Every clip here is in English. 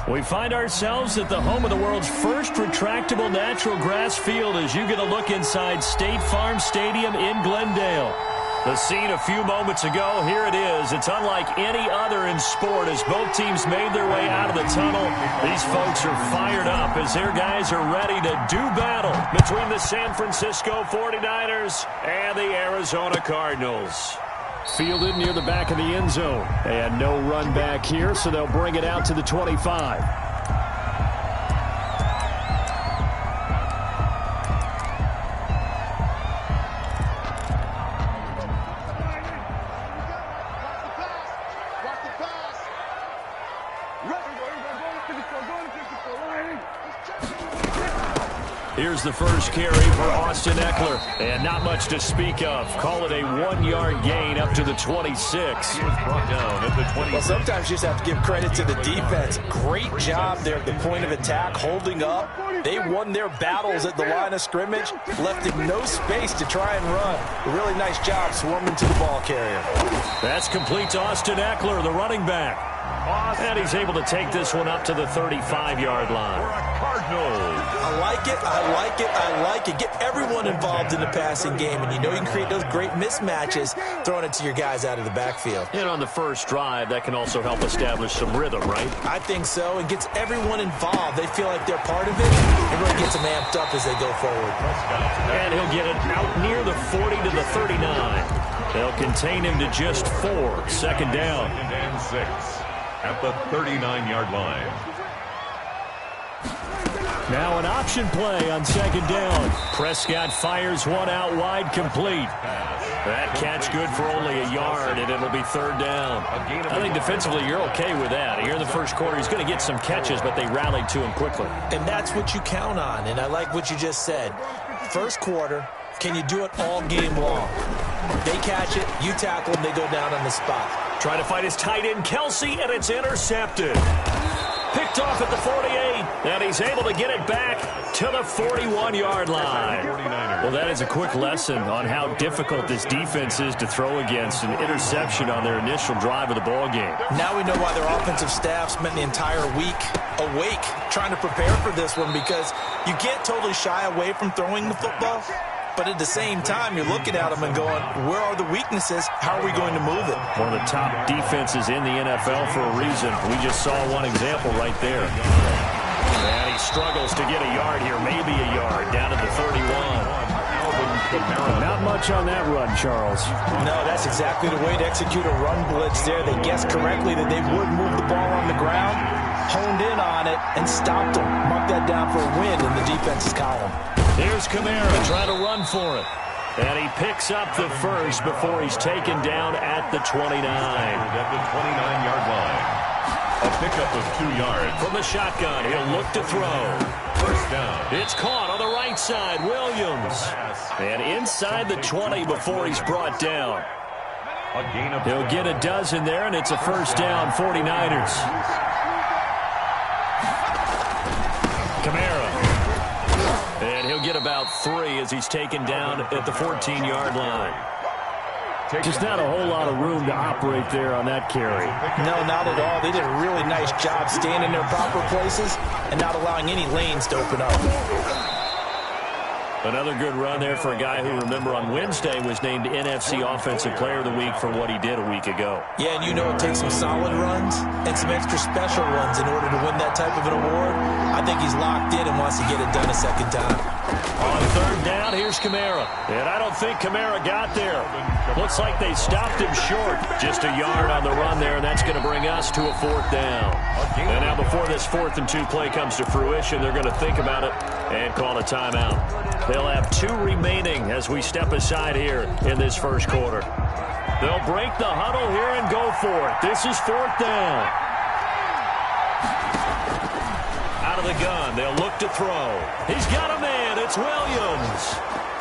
We find ourselves at the home of the world's first retractable natural grass field as you get a look inside State Farm Stadium in Glendale. The scene a few moments ago, here it is. It's unlike any other in sport as both teams made their way out of the tunnel. These folks are fired up as their guys are ready to do battle between the San Francisco 49ers and the Arizona Cardinals. Fielded near the back of the end zone. And no run back here, so they'll bring it out to the 25. Here's the first carry for Austin Ekeler. And not much to speak of. Call it a 1-yard gain up to the 26. He was brought down at the 26. Well, sometimes you just have to give credit to the defense. Great job there at the point of attack, holding up. They won their battles at the line of scrimmage, left him no space to try and run. A really nice job swarming to the ball carrier. That's complete to Austin Ekeler, the running back. And he's able to take this one up to the 35-yard line. I like it, I like it, I like it. Get everyone involved in the passing game, and you know you can create those great mismatches throwing it to your guys out of the backfield. And on the first drive, that can also help establish some rhythm, right? I think so. It gets everyone involved. They feel like they're part of it. It really gets them amped up as they go forward. And he'll get it out near the 40 to the 39. They'll contain him to just 4. Second down. And 6 at the 39-yard line. Now an option play on second down. Prescott fires one out wide, complete. That catch good for only a yard, and it'll be third down. I think defensively you're okay with that. Here in the first quarter, he's going to get some catches, but they rallied to him quickly. And that's what you count on, and I like what you just said. First quarter, can you do it all game long? They catch it, you tackle them, they go down on the spot. Trying to fight his tight end, Kelsey, and it's intercepted. Picked off at the 48, and he's able to get it back to the 41-yard line. Well, that is a quick lesson on how difficult this defense is to throw against. An interception on their initial drive of the ball game. Now we know why their offensive staff spent the entire week awake trying to prepare for this one, because you can't totally shy away from throwing the football. But at the same time, you're looking at them and going, where are the weaknesses? How are we going to move it? One of the top defenses in the NFL for a reason. We just saw one example right there. And he struggles to get a yard here, maybe a yard, down at the 31. Not much on that run, Charles. No, that's exactly the way to execute a run blitz there. They guessed correctly that they would move the ball on the ground, honed in on it, and stopped them. Mark that down for a win in the defense's column. Here's Kamara trying to run for it. And he picks up the first before he's taken down at the 29. At the 29-yard line. A pickup of 2 yards. From the shotgun, he'll look to throw. First down. It's caught on the right side, Williams. And inside the 20 before he's brought down. He'll get a dozen there, and it's a first down, 49ers. Kamara. And he'll get about 3 as he's taken down at the 14-yard line. Just not a whole lot of room to operate there on that carry. No, not at all. They did a really nice job staying in their proper places and not allowing any lanes to open up. Another good run there for a guy who, remember, on Wednesday was named NFC Offensive Player of the Week for what he did a week ago. Yeah, and you know it takes some solid runs and some extra special runs in order to win that type of an award. I think he's locked in and wants to get it done a second time. On third down, here's Kamara. And I don't think Kamara got there. Looks like they stopped him short. Just a yard on the run there, and that's going to bring us to a fourth down. And now before this 4th and 2 play comes to fruition, they're going to think about it and call a timeout. They'll have 2 remaining as we step aside here in this first quarter. They'll break the huddle here and go for it. This is 4th down. Out of the gun, they'll look to throw. He's got a man. It's Williams.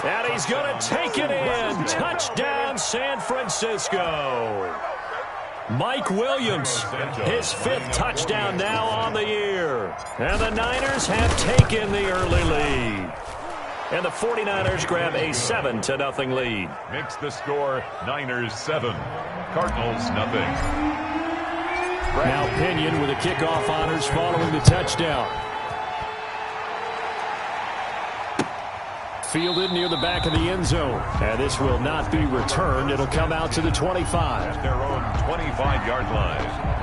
And he's going to take it in. Touchdown, San Francisco. Mike Williams, his 5th touchdown now on the year. And the Niners have taken the early lead. And the 49ers grab a 7-0 lead. Makes the score Niners 7, Cardinals nothing. Now Pinion with the kickoff honors following the touchdown. Fielded near the back of the end zone. And this will not be returned. It'll come out to the 25. At their own 25-yard line.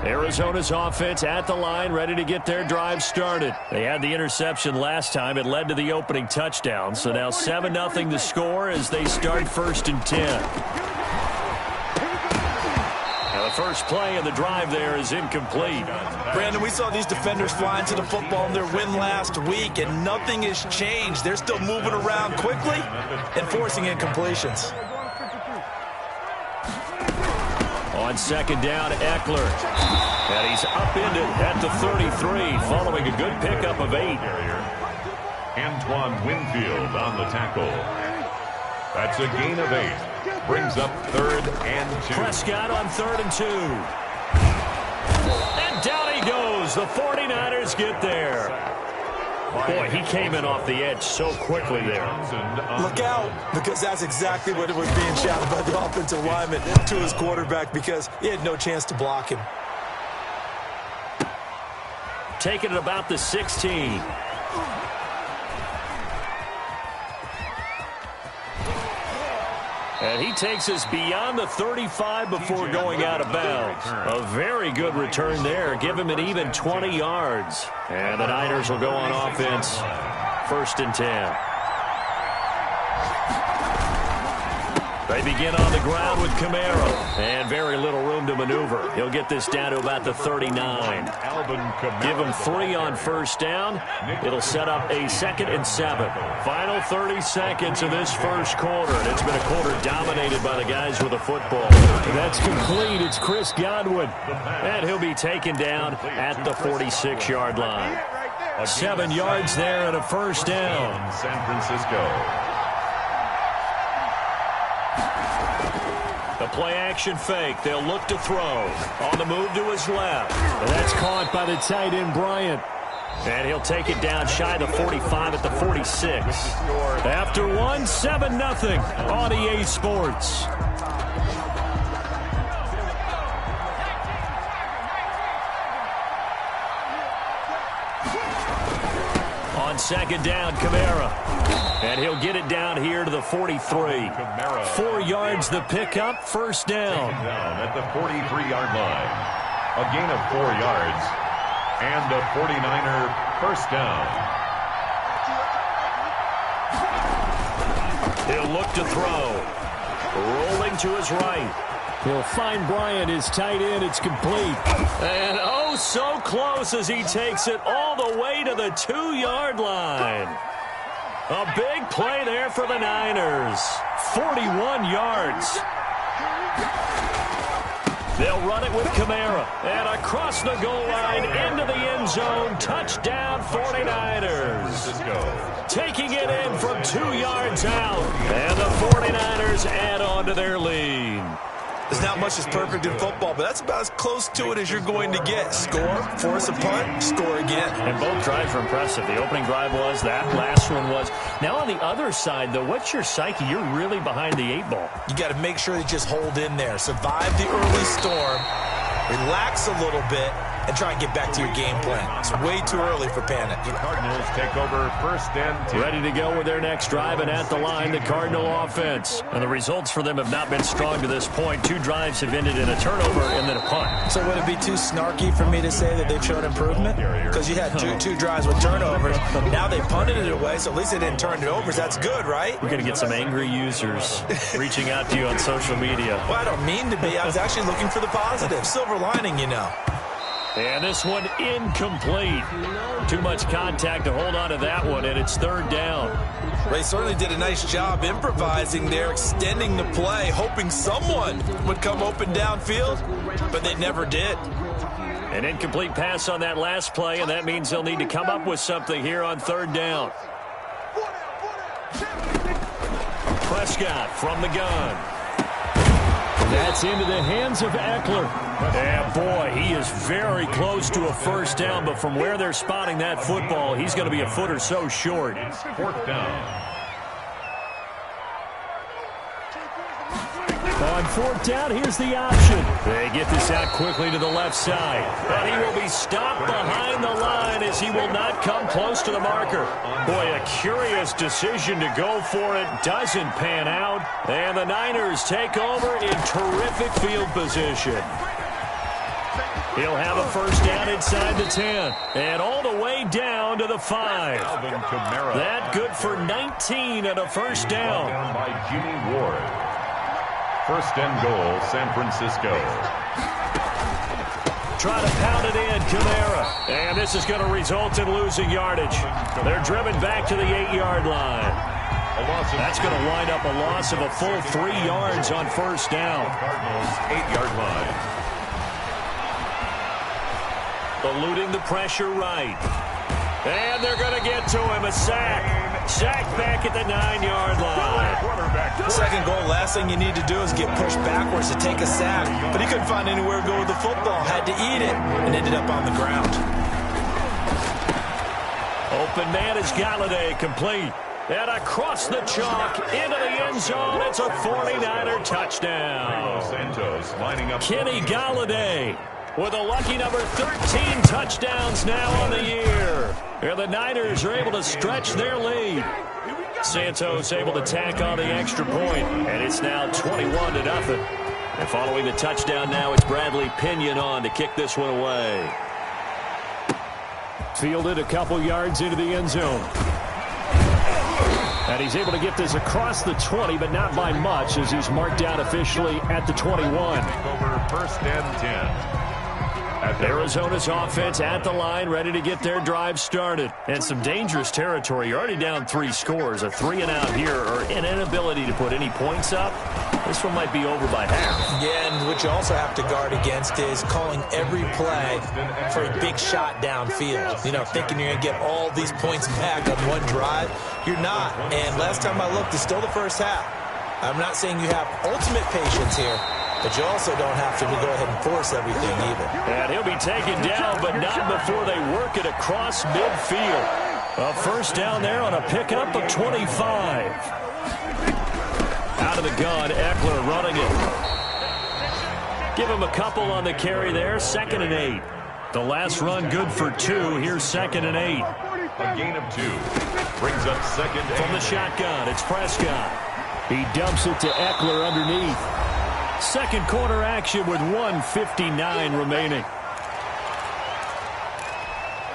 Arizona's offense at the line, ready to get their drive started. They had the interception last time. It led to the opening touchdown. So now 7-0 the score as they start 1st and 10. Now the first play of the drive there is incomplete. Brandon, we saw these defenders flying to the football in their win last week, and nothing has changed. They're still moving around quickly and forcing incompletions. On 2nd down, Eckler. And he's upended at the 33, following a good pickup of 8. Antoine Winfield on the tackle. That's a gain of 8. Brings up 3rd and 2. Prescott on 3rd and 2. And down he goes. The 49ers get there. Boy, he came in off the edge so quickly there. Look out, because that's exactly what it was being shouted by the offensive lineman to his quarterback, because he had no chance to block him. Taking it about the 16. And he takes us beyond the 35 before going out of bounds. A very good return there. Give him an even 20 yards. And the Niners will go on offense. 1st and 10. They begin on the ground with Kamara. And very little room to maneuver. He'll get this down to about the 39. Give him 3 on 1st down. It'll set up a 2nd and 7. Final 30 seconds of this first quarter. And it's been a quarter dominated by the guys with the football. That's complete. It's Chris Godwin. And he'll be taken down at the 46-yard line. 7 yards there and a 1st down. San Francisco. The play-action fake. They'll look to throw. On the move to his left. And that's caught by the tight end, Bryant. And he'll take it down shy of the 45 at the 46. After 1, 7-0 on EA Sports. On 2nd down, Kamara. And he'll get it down here to the 43. 4 yards the pickup, 1st down. Down at the 43-yard line. A gain of 4 yards. And a 49er 1st down. He'll look to throw. Rolling to his right. He'll find Bryant, his tight end. It's complete. And oh, so close as he takes it all the way to the 2-yard line. A big play there for the Niners. 41 yards. They'll run it with Kamara. And across the goal line into the end zone. Touchdown 49ers. Taking it in from 2 yards out. And the 49ers add on to their lead. There's not much that's perfect in football, but that's about as close to it as you're going to get. Score, force a punt, score again. And both drives were impressive. The opening drive was, that last one was. Now on the other side, though, what's your psyche? You're really behind the 8 ball. You got to make sure you just hold in there. Survive the early storm, relax a little bit, and try and get back to your game plan. It's way too early for panic. The Cardinals take over 1st and 10. Ready to go with their next drive, and at the line, the Cardinal offense. And the results for them have not been strong to this point. 2 drives have ended in a turnover and then a punt. So would it be too snarky for me to say that they've shown improvement? Because you had two drives with turnovers. Now they punted it away, so at least they didn't turn it over. So that's good, right? We're going to get some angry users reaching out to you on social media. Well, I don't mean to be. I was actually looking for the positive. Silver lining, you know. And this one incomplete. Too much contact to hold on to that one, and it's 3rd down. They certainly did a nice job improvising there, extending the play, hoping someone would come open downfield, but they never did. An incomplete pass on that last play, and that means they'll need to come up with something here on 3rd down. Prescott from the gun. That's into the hands of Eckler. And boy, he is very close to a 1st down, but from where they're spotting that football, he's going to be a foot or so short. 4th down. On fourth down, here's the option. They get this out quickly to the left side. But he will be stopped behind the line as he will not come close to the marker. Boy, a curious decision to go for it. Doesn't pan out. And the Niners take over in terrific field position. He'll have a first down inside the 10. And all the way down to the 5. That good for 19 and a first down. By Jimmy Ward. First and goal, San Francisco. Try to pound it in, Kamara. And this is going to result in losing yardage. They're driven back to the 8-yard line. That's going to wind up a loss of a full 3 yards on first down. Cardinals 8-yard line. Eluding the pressure right. And they're going to get to him. A sack. Sack back at the 9-yard line. Second goal, last thing you need to do is get pushed backwards to take a sack. But he couldn't find anywhere to go with the football. Had to eat it and ended up on the ground. Open man is Galladay, complete. And across the chalk into the end zone. It's a 49er touchdown. Santos lining up. Kenny Galladay with a lucky number 13 touchdowns now on the year. And the Niners are able to stretch their lead. Santos able to tack on the extra point, and it's now 21-0. And following the touchdown now, it's Bradley Pinion on to kick this one away. Fielded a couple yards into the end zone. And he's able to get this across the 20, but not by much, as he's marked out officially at the 21. Over first and 10. Arizona's offense at the line, ready to get their drive started. And some dangerous territory. You're already down 3 scores. A 3-and-out here, or an inability to put any points up. This one might be over by half. Yeah, and what you also have to guard against is calling every play for a big shot downfield. You know, thinking you're going to get all these points back on one drive. You're not. And last time I looked, it's still the first half. I'm not saying you have ultimate patience here, but you also don't have to go ahead and force everything either. And he'll be taken down, but not before they work it across midfield. A first down there on a pickup of 25. Out of the gun, Eckler running it. Give him a couple on the carry there, 2nd and 8. The last run good for 2. Here's 2nd and 8. A gain of 2. Brings up 2nd and from the shotgun, it's Prescott. He dumps it to Eckler underneath. Second quarter action with 1:59 remaining.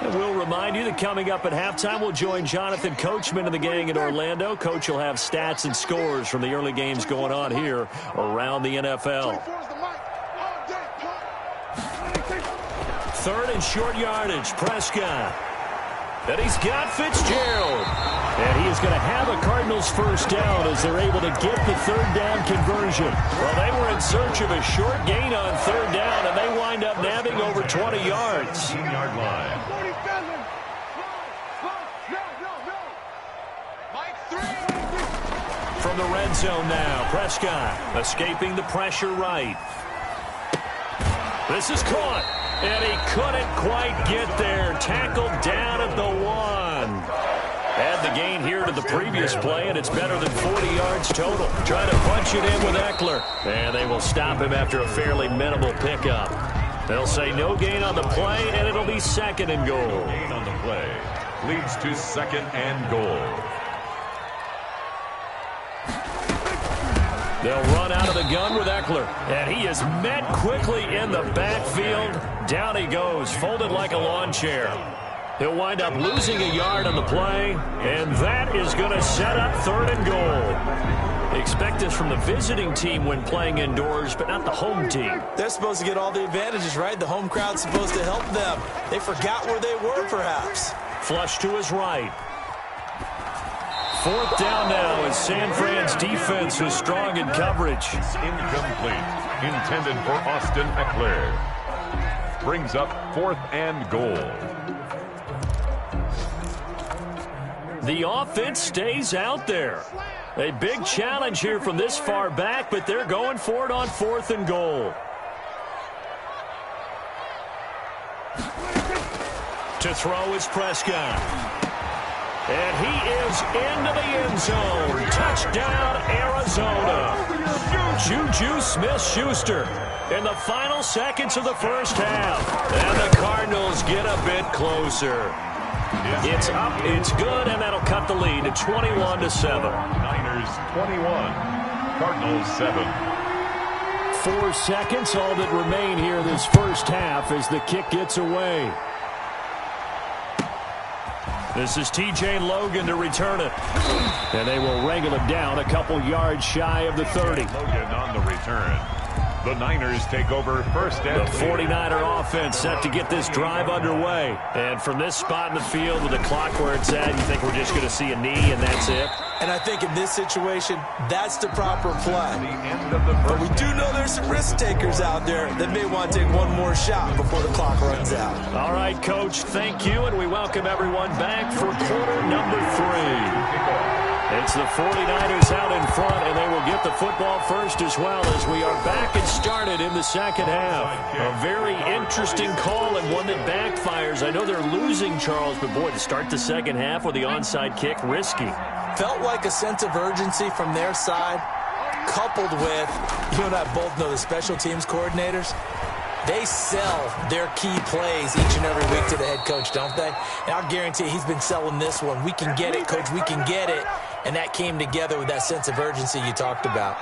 And we'll remind you that coming up at halftime, we'll join Jonathan Coachman and the gang in Orlando. Coach will have stats and scores from the early games going on here around the NFL. 3rd and short yardage, Prescott. And he's got Fitzgerald. And he is going to have a Cardinals first down as they're able to get the 3rd down conversion. Well, they were in search of a short gain on 3rd down, and they wind up nabbing over 20 yards. 15-yard line. From the red zone now, Prescott escaping the pressure right. This is caught, and he couldn't quite get there. Tackled down at the 1. Add the gain here to the previous play, and it's better than 40 yards total. Trying to punch it in with Eckler. And they will stop him after a fairly minimal pickup. They'll say no gain on the play, and it'll be 2nd and goal. No gain on the play. Leads to 2nd and goal. They'll run out of the gun with Eckler. And he is met quickly in the backfield. Down he goes, folded like a lawn chair. He'll wind up losing a yard on the play, and that is going to set up 3rd and goal. Expect this from the visiting team when playing indoors, but not the home team. They're supposed to get all the advantages, right? The home crowd's supposed to help them. They forgot where they were, perhaps. Flush to his right. 4th down now as San Fran's defense was strong in coverage. Incomplete. Intended for Austin Eckler. Brings up 4th and goal. The offense stays out there. A big challenge here from this far back, but they're going for it on 4th and goal. To throw is Prescott. And he is goes into the end zone. Touchdown, Arizona. Juju Smith-Schuster in the final seconds of the first half. And the Cardinals get a bit closer. It's up, it's good, and that'll cut the lead to 21-7. Niners 21, Cardinals 7. 4 seconds, all that remain here this first half as the kick gets away. This is T.J. Logan to return it. And they will wrangle him down a couple yards shy of the 30. Logan on the return. The Niners take over first and the 49er offense set to get this drive underway. And from this spot in the field with the clock where it's at, you think we're just going to see a knee and that's it? And I think in this situation, that's the proper play. But we do know there's some risk takers out there that may want to take one more shot before the clock runs out. All right, Coach, thank you, and we welcome everyone back for quarter number 3. It's the 49ers out in front, and they will get the football first as well as we are back and started in the second half. A very interesting call and one that backfires. I know they're losing, Charles, but boy, to start the second half with the onside kick, risky. Felt like a sense of urgency from their side, coupled with, you and I both know the special teams coordinators. They sell their key plays each and every week to the head coach, don't they? And I'll guarantee he's been selling this one. We can get it, Coach. We can get it. And that came together with that sense of urgency you talked about.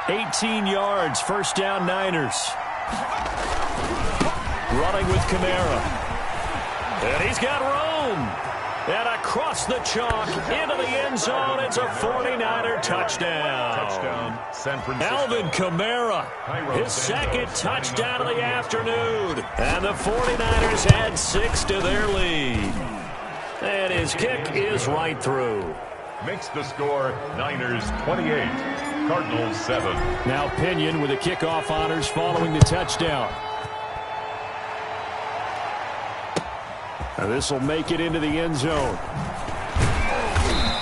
18 yards, first down Niners. Running with Kamara. And he's got room. And across the chalk, into the end zone, it's a 49er touchdown. Touchdown, San Francisco. Alvin Kamara, his second touchdown of the afternoon. And the 49ers add 6 to their lead. And his kick is right through. Makes the score Niners 28, Cardinals 7. Now Pinion with the kickoff honors following the touchdown. And this will make it into the end zone.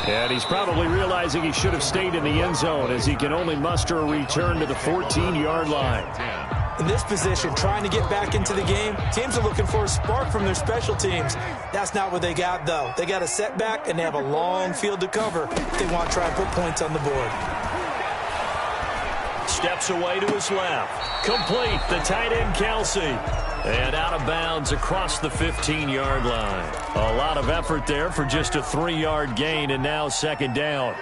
And he's probably realizing he should have stayed in the end zone as he can only muster a return to the 14-yard line. In this position, trying to get back into the game, teams are looking for a spark from their special teams. That's not what they got, though. They got a setback, and they have a long field to cover if they want to try and put points on the board. Steps away to his left. Complete, the tight end Kelsey. And out of bounds across the 15-yard line. A lot of effort there for just a 3-yard gain, and now second down.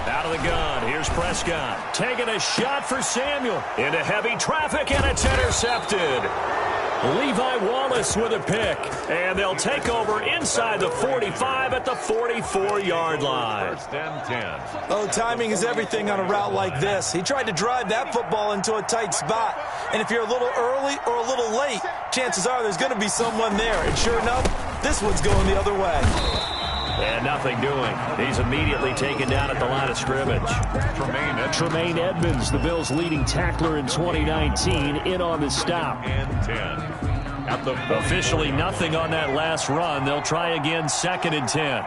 Out of the gun, here's Prescott. Taking a shot for Samuel. Into heavy traffic, and it's intercepted. Levi Wallace with a pick. And they'll take over inside the 45 at the 44-yard line. First and 10. Oh, timing is everything on a route like this. He tried to drive that football into a tight spot. And if you're a little early or a little late, chances are there's going to be someone there. And sure enough, this one's going the other way. And nothing doing. He's immediately taken down at the line of scrimmage. Tremaine Edmonds, the Bills' leading tackler in 2019, in on the stop. And 10. At the officially nothing on that last run. They'll try again, second and 10.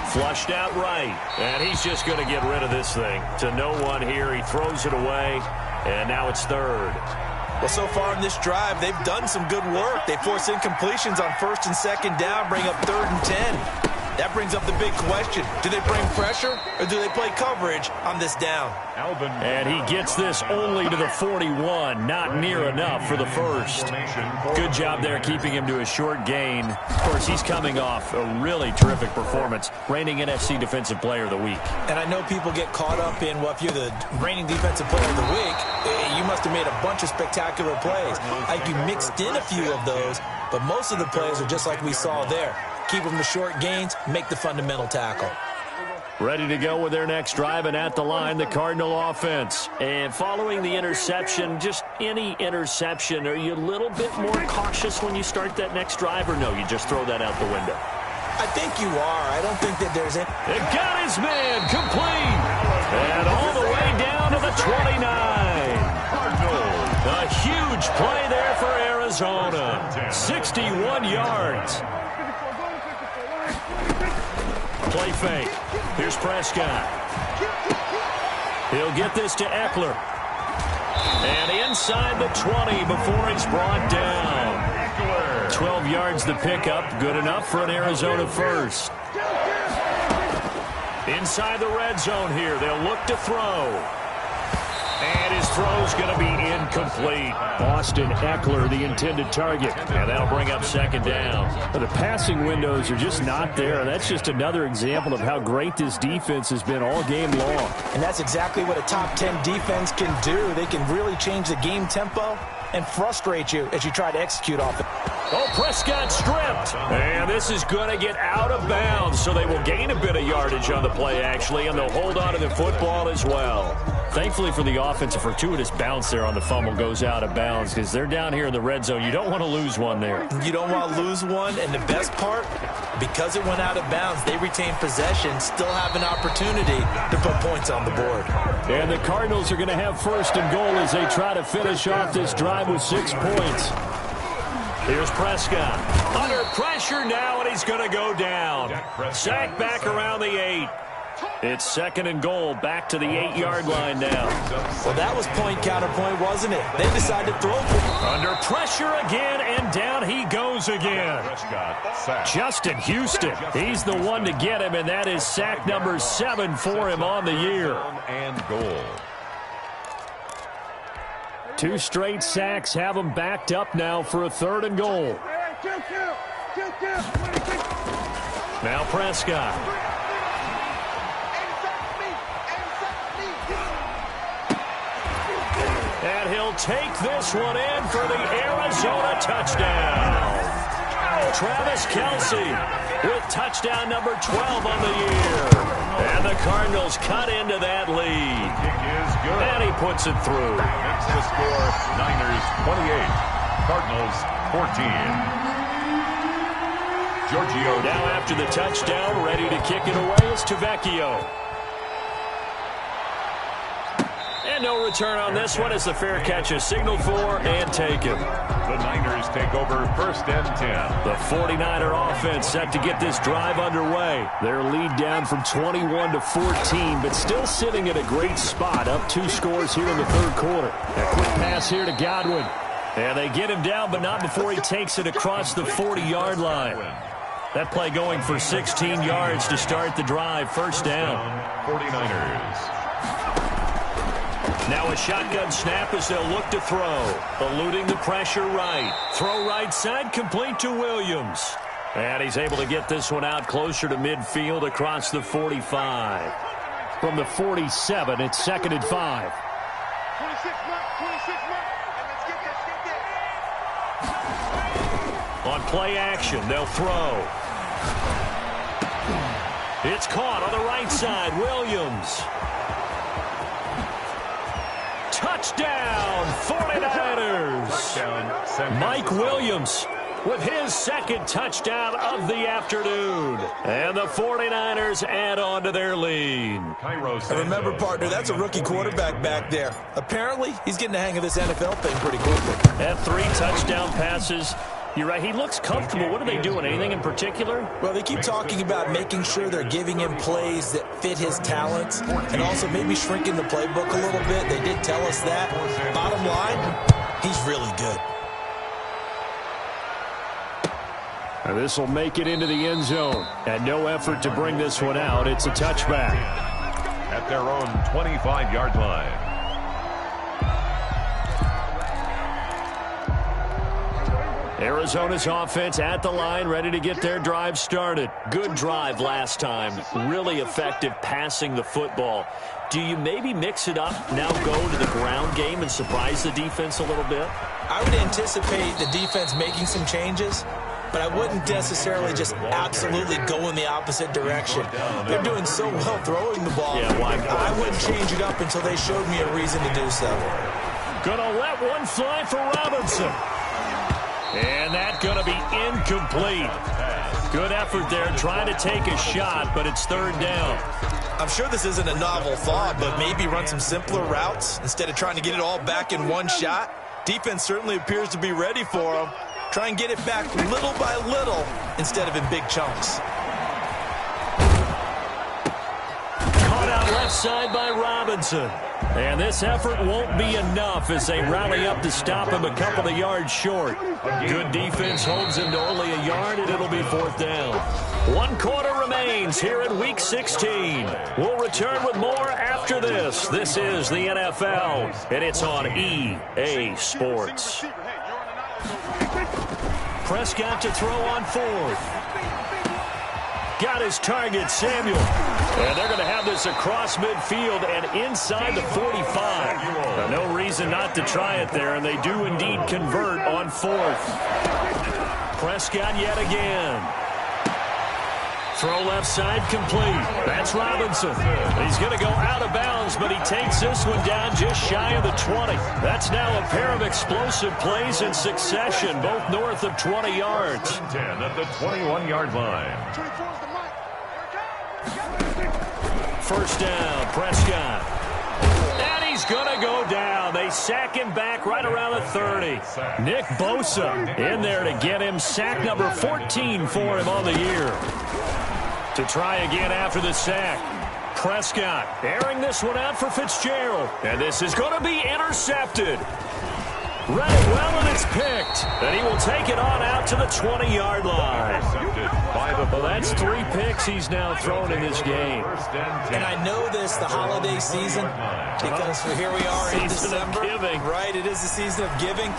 Flushed out right. And he's just going to get rid of this thing. To no one here. He throws it away. And now it's third. Well, so far in this drive, they've done some good work. They force incompletions on first and second down, bring up third and 10. That brings up the big question. Do they bring pressure or do they play coverage on this down? And he gets this only to the 41. Not near enough for the first. Good job there keeping him to a short gain. Of course, he's coming off a really terrific performance. Reigning NFC Defensive Player of the Week. And I know people get caught up in, well, if you're the reigning Defensive Player of the Week, you must have made a bunch of spectacular plays. Like you mixed in a few of those, but most of the plays are just like we saw there. Keep them to short gains, make the fundamental tackle. Ready to go with their next drive, and at the line, the Cardinal offense. And following the interception, just any interception, are you a little bit more cautious when you start that next drive, or no, you just throw that out the window? I think you are. I don't think that there's any. It got his man, complete. And all the way down to the 29. A huge play there for Arizona. 61 yards. Play fake. Here's Prescott. He'll get this to Eckler. And inside the 20 before he's brought down. 12 yards the pickup. Good enough for an Arizona first. Inside the red zone here. They'll look to throw. And his throw's going to be incomplete. Austin Eckler, the intended target. And that'll bring up second down. The passing windows are just not there. That's just another example of how great this defense has been all game long. And that's exactly what a top 10 defense can do. They can really change the game tempo and frustrate you as you try to execute off it. Oh, Prescott stripped. And this is going to get out of bounds, so they will gain a bit of yardage on the play, actually, and they'll hold on to the football as well. Thankfully for the offense, a fortuitous bounce there on the fumble goes out of bounds because they're down here in the red zone. You don't want to lose one there. You don't want to lose one, and the best part, because it went out of bounds, they retain possession, still have an opportunity to put points on the board. And the Cardinals are going to have first and goal as they try to finish off this drive with 6 points. Here's Prescott. Under pressure now, and he's going to go down. Sacked back around the 8. It's second and goal, back to the 8-yard line now. Well, that was point counterpoint, wasn't it? They decided to throw. Under pressure again, and down he goes again. Justin Houston, he's the one to get him, and that is sack number 7 for him on the year. And goal. 2 straight sacks have him backed up now for a third and goal. Now Prescott. And he'll take this one in for the Arizona touchdown. Travis Kelce with touchdown number 12 on the year. And the Cardinals cut into that lead. And he puts it through. Makes the score Niners 28, Cardinals 14. Giorgio. Now after the touchdown, ready to kick it away is Tavecchio. And no return on this one as the fair catch is signaled for and taken. The Niners take over first and 10. The 49er offense set to get this drive underway. Their lead down from 21 to 14, but still sitting at a great spot, up 2 scores here in the third quarter. A quick pass here to Godwin. And they get him down, but not before he takes it across the 40-yard line. That play going for 16 yards to start the drive. First down. 49ers. Now a shotgun snap as they'll look to throw. Eluding the pressure right. Throw right side, complete to Williams. And he's able to get this one out closer to midfield across the 45. From the 47, it's second and 5. On play action, they'll throw. It's caught on the right side. Williams. Touchdown, 49ers. Mike Williams with his second touchdown of the afternoon. And the 49ers add on to their lead. And remember, partner, that's a rookie quarterback back there. Apparently, he's getting the hang of this NFL thing pretty quickly. Had 3 touchdown passes. You're right, he looks comfortable. What are they doing? Anything in particular? Well, they keep talking about making sure they're giving him plays that fit his talents and also maybe shrinking the playbook a little bit. They did tell us that. Bottom line, he's really good. And this will make it into the end zone. And no effort to bring this one out. It's a touchback. At their own 25-yard line. Arizona's offense at the line, ready to get their drive started. Good drive last time. Really effective passing the football. Do you maybe mix it up, now go to the ground game and surprise the defense a little bit? I would anticipate the defense making some changes, but I wouldn't necessarily just absolutely go in the opposite direction. They're doing so well throwing the ball. Yeah, why? I wouldn't change it up until they showed me a reason to do so. Gonna let one fly for Robinson. And that's going to be incomplete. Good effort there trying to take a shot, but it's third down. I'm sure this isn't a novel thought, but maybe run some simpler routes instead of trying to get it all back in one shot. Defense certainly appears to be ready for them. Try and get it back little by little instead of in big chunks. Caught out left side by Robinson. And this effort won't be enough as they rally up to stop him a couple of yards short. Good defense holds him to only a yard, and it'll be 4th down. 1 quarter remains here in Week 16. We'll return with more after this. This is the NFL, and it's on EA Sports. Prescott to throw on 4th. Got his target, Samuel. And they're going to have this across midfield and inside the 45. No reason not to try it there, and they do indeed convert on 4th. Prescott yet again. Throw left side complete. That's Robinson. He's going to go out of bounds, but he takes this one down just shy of the 20. That's now a pair of explosive plays in succession, both north of 20 yards. 10 at the 21-yard line. First down, Prescott. And he's going to go down. They sack him back right around the 30. Nick Bosa in there to get him sack number 14 for him on the year. To try again after the sack. Prescott airing this one out for Fitzgerald. And this is going to be intercepted. Read it well, and it's picked. And he will take it on out to the 20-yard line. Well, that's 3 picks he's now thrown in this game. And I know this, the holiday season, because here we are in December. Season of giving. Right, it is the season of giving.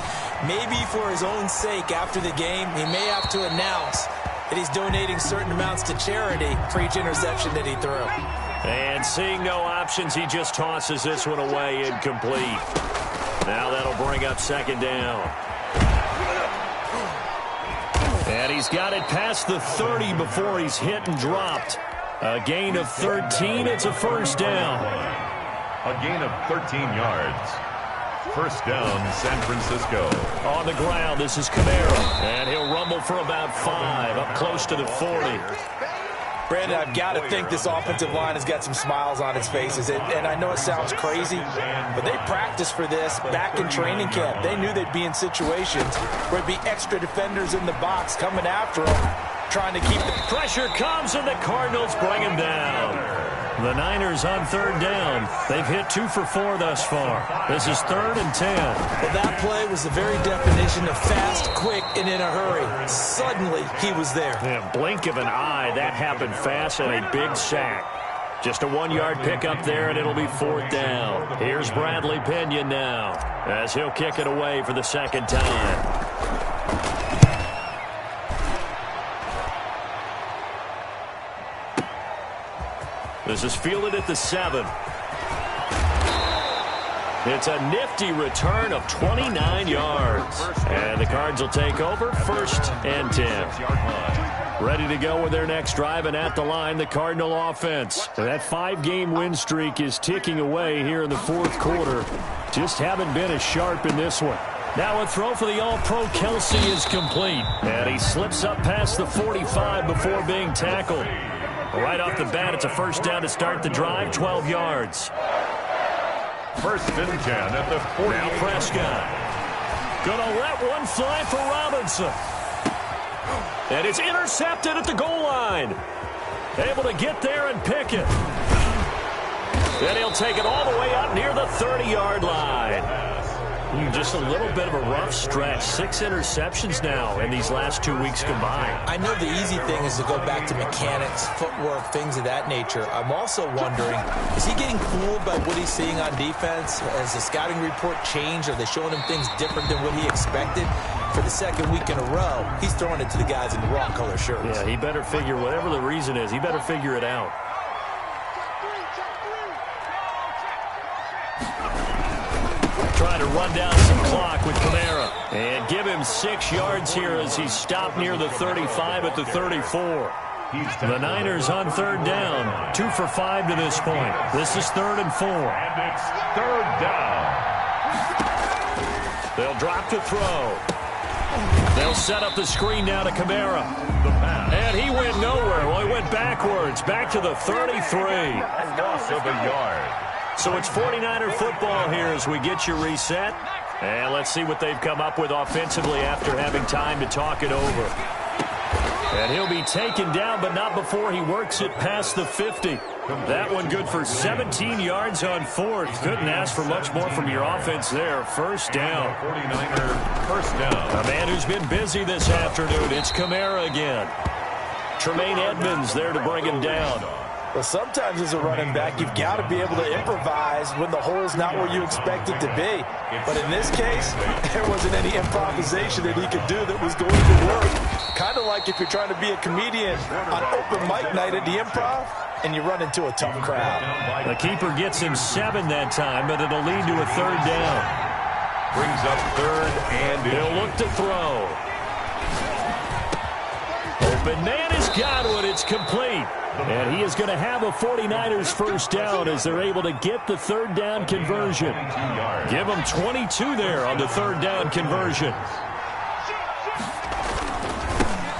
Maybe for his own sake after the game, he may have to announce that he's donating certain amounts to charity for each interception that he threw. And seeing no options, he just tosses this one away incomplete. Now that'll bring up 2nd down. And he's got it past the 30 before he's hit and dropped. A gain of 13. It's a 1st down. A gain of 13 yards. 1st down, San Francisco. On the ground, this is Kamara. And he'll rumble for about 5, up close to the 40. Brandon, I've got to think this offensive line has got some smiles on its faces. And I know it sounds crazy, but they practiced for this back in training camp. They knew they'd be in situations where there'd be extra defenders in the box coming after them, trying to keep the pressure comes, and the Cardinals bring him down. The Niners on 3rd down. They've hit 2 for 4 thus far. This is 3rd and 10. Well, that play was the very definition of fast, quick, and in a hurry. Suddenly, he was there. Yeah, blink of an eye, that happened fast, and a big sack. Just a 1-yard pickup there, and it'll be 4th down. Here's Bradley Pinion now, as he'll kick it away for the 2nd time. This is fielded at the 7. It's a nifty return of 29 yards. And the Cards will take over 1st and 10. Ready to go with their next drive, and at the line, the Cardinal offense. That 5-game win streak is ticking away here in the 4th quarter. Just haven't been as sharp in this one. Now a throw for the All-Pro Kelsey is complete. And he slips up past the 45 before being tackled. Right off the bat, it's a 1st down to start the drive, 12 yards. 1st and 10 at the 40. Now Prescott. Gonna let one fly for Robinson. And it's intercepted at the goal line. Able to get there and pick it. Then he'll take it all the way up near the 30-yard line. Just a little bit of a rough stretch. 6 interceptions now in these last 2 weeks combined. I know the easy thing is to go back to mechanics, footwork, things of that nature. I'm also wondering, is he getting fooled by what he's seeing on defense? Has the scouting report changed? Are they showing him things different than what he expected? For the 2nd week in a row, he's throwing it to the guys in the wrong color shirts. Yeah, he better figure, whatever the reason is, he better figure it out. Trying to run down some clock with Kamara. And give him 6 yards here as he's stopped near the 35 at the 34. The Niners on 3rd down. 2 for 5 to this point. This is 3rd and 4. And it's 3rd down. They'll drop to throw. They'll set up the screen now to Kamara. And he went nowhere. Well, he went backwards. Back to the 33. A loss of a yard. So it's 49er football here as we get you reset. And let's see what they've come up with offensively after having time to talk it over. And he'll be taken down, but not before he works it past the 50. That one good for 17 yards on fourth. Couldn't ask for much more from your offense there. First down. 49er, first down. A man who's been busy this afternoon. It's Kamara again. Tremaine Edmonds there to bring him down. Well, sometimes as a running back, you've got to be able to improvise when the hole's not where you expect it to be. But in this case, there wasn't any improvisation that he could do that was going to work. Kind of like if you're trying to be a comedian on open mic night at the Improv, and you run into a tough crowd. The keeper gets him 7 that time, but it'll lead to a third down. Brings up third and He'll look to throw. Open man has got one. It's complete. And he is going to have a 49ers first down as they're able to get the third down conversion. Give them 22 there on the third down conversion.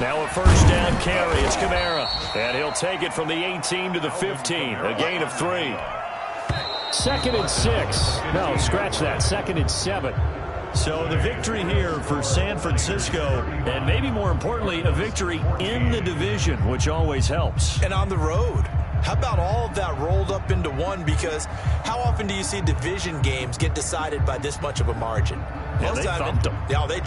Now a first down carry. It's Kamara. And he'll take it from the 18 to the 15. A gain of 3. 2nd and 6. No, scratch that. 2nd and 7. So the victory here for San Francisco, and maybe more importantly, a victory in the division, which always helps. And on the road. How about all of that rolled up into one? Because how often do you see division games get decided by this much of a margin? Yeah, they thumped them. Yeah, they